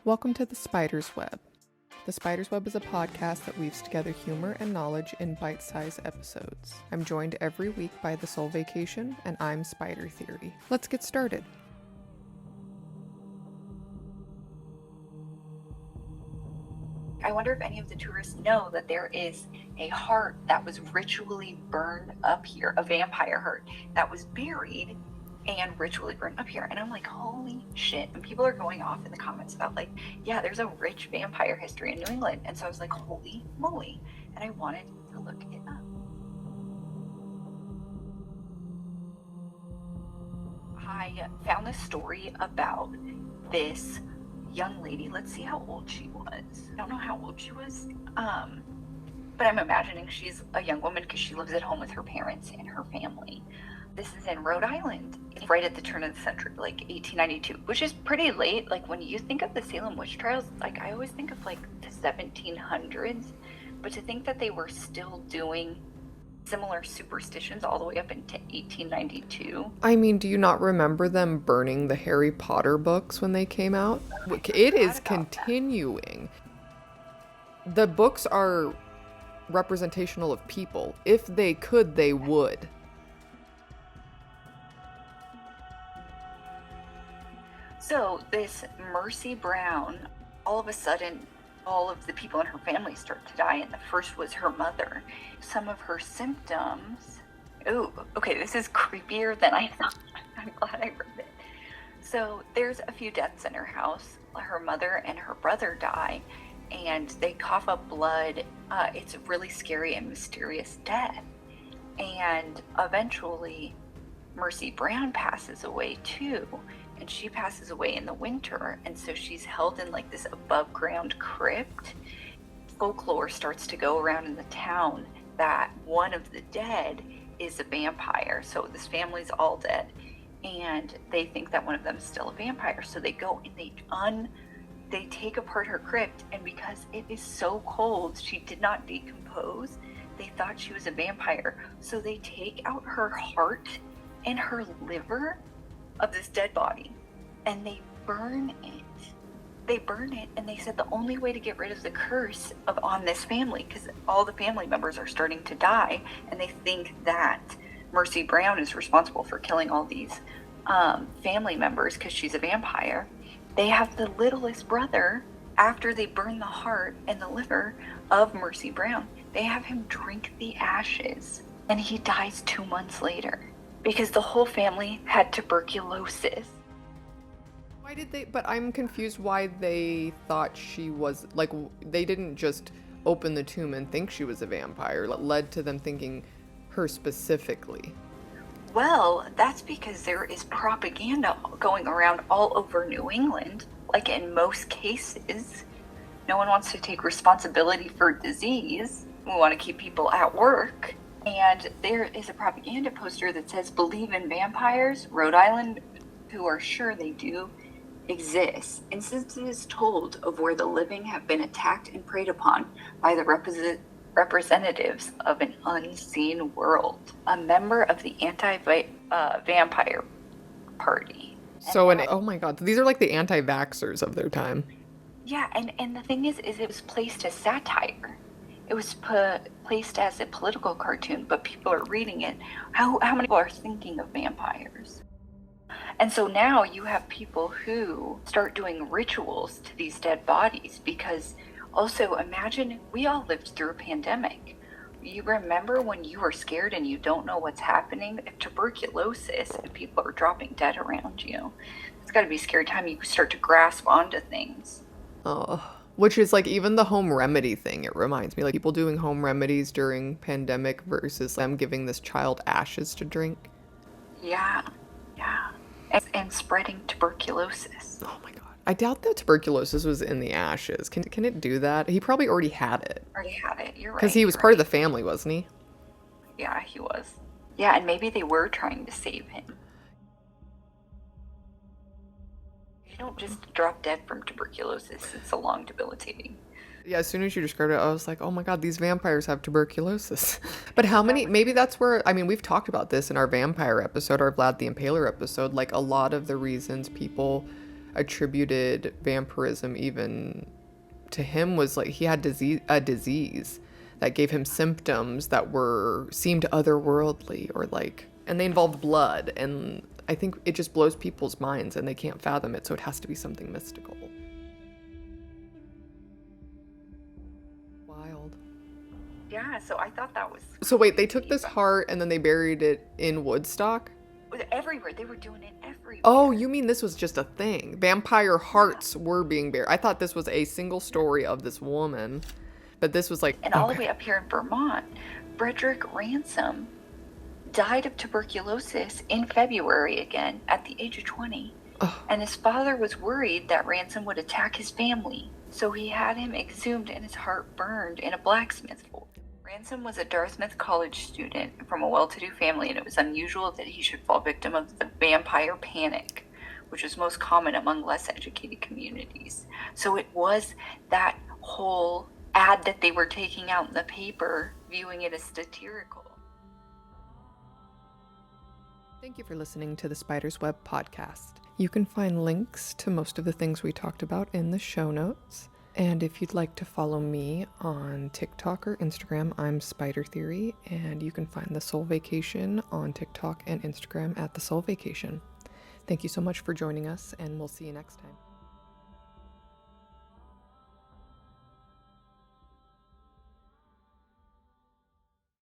Welcome to The Spider's Web. The Spider's Web is a podcast that weaves together humor and knowledge in bite-sized episodes. I'm joined every week by The Soul Vacation, and I'm Spider Theory. Let's get started. I wonder if any of the tourists know that there is a heart that was ritually burned up here, a vampire heart that was buried and ritually burned up here. And I'm like, holy shit. And people are going off in the comments about like, yeah, there's a rich vampire history in New England. And so I was like, holy moly. And I wanted to look it up. I found this story about this young lady. Let's see how old she was. I don't know how old she was. But I'm imagining she's a young woman because she lives at home with her parents and her family. This is in Rhode Island, right at the turn of the century, like 1892, which is pretty late. Like when you think of the Salem witch trials, like I always think of like the 1700s, but to think that they were still doing similar superstitions all the way up into 1892. I mean, do you not remember them burning the Harry Potter books when they came out? It is continuing. The books are representational of people. If they could, they would. So this Mercy Brown, all of a sudden, all of the people in her family start to die, and the first was her mother. Some of her symptoms, oh, okay, this is creepier than I thought. I'm glad I read it. So there's a few deaths in her house. Her mother and her brother die, and they cough up blood. It's a really scary and mysterious death. And eventually, Mercy Brown passes away too. And she passes away in the winter, and so she's held in like this above ground crypt. Folklore starts to go around in the town that one of the dead is a vampire. So this family's all dead, and they think that one of them is still a vampire. So they go and they take apart her crypt, and because it is so cold, she did not decompose. They thought she was a vampire, so they take out her heart and her liver of this dead body, and they burn it. They burn it, and they said the only way to get rid of the curse on this family, because all the family members are starting to die, and they think that Mercy Brown is responsible for killing all these family members because she's a vampire. They have the littlest brother, after they burn the heart and the liver of Mercy Brown, they have him drink the ashes, and he dies 2 months later. Because the whole family had tuberculosis. Why did they? But I'm confused why they thought she was, like, they didn't just open the tomb and think she was a vampire. It led to them thinking her specifically. Well, that's because there is propaganda going around all over New England. Like in most cases, no one wants to take responsibility for disease. We want to keep people at work. And there is a propaganda poster that says, "Believe in vampires, Rhode Island, who are sure they do exist. Instances told of where the living have been attacked and preyed upon by the representatives of an unseen world." A member of the anti-vampire party. So, oh my god, these are like the anti-vaxxers of their time. Yeah, and the thing is it was placed as satire. It was placed as a political cartoon, but people are reading it. How many people are thinking of vampires? And so now you have people who start doing rituals to these dead bodies, because also imagine we all lived through a pandemic. You remember when you were scared and you don't know what's happening? If tuberculosis and people are dropping dead around you, it's got to be a scary time. You start to grasp onto things. Oh. Which is like even the home remedy thing. It reminds me, like people doing home remedies during pandemic versus them giving this child ashes to drink. Yeah. And spreading tuberculosis. Oh my god. I doubt that tuberculosis was in the ashes. Can it do that? He probably already had it. You're right. Because he was part of the family, wasn't he? Yeah, he was. Yeah, and maybe they were trying to save him. You don't just drop dead from tuberculosis. It's so long debilitating. Yeah, as soon as you described it, I was like, oh my god, these vampires have tuberculosis. But how many, maybe that's where, I mean, we've talked about this in our vampire episode, our Vlad the Impaler episode, like a lot of the reasons people attributed vampirism even to him was like he had a disease that gave him symptoms that seemed otherworldly, or like, and they involved blood, and I think it just blows people's minds and they can't fathom it, so it has to be something mystical. Wild. Yeah, so I thought that was So wait, they took crazy. this heart and then they buried it in Woodstock? Everywhere. They were doing it everywhere. Oh, you mean this was just a thing? Vampire hearts were being buried. I thought this was a single story of this woman, but this was like, And all the way up here in Vermont, Frederick Ransom died of tuberculosis in February again at the age of 20. oh, And his father was worried that Ransom would attack his family, so he had him exhumed and his heart burned in a blacksmith forge. Ransom was a Dartmouth College student from a well-to-do family, and it was unusual that he should fall victim of the vampire panic, which was most common among less educated communities. So it was that whole ad that they were taking out in the paper, viewing it as satirical. thank you for listening to the Spider's Web podcast. You can find links to most of the things we talked about in the show notes. And if you'd like to follow me on TikTok or Instagram, I'm Spider Theory, and you can find The Soul Vacation on TikTok and Instagram at The Soul Vacation. Thank you so much for joining us, and we'll see you next time.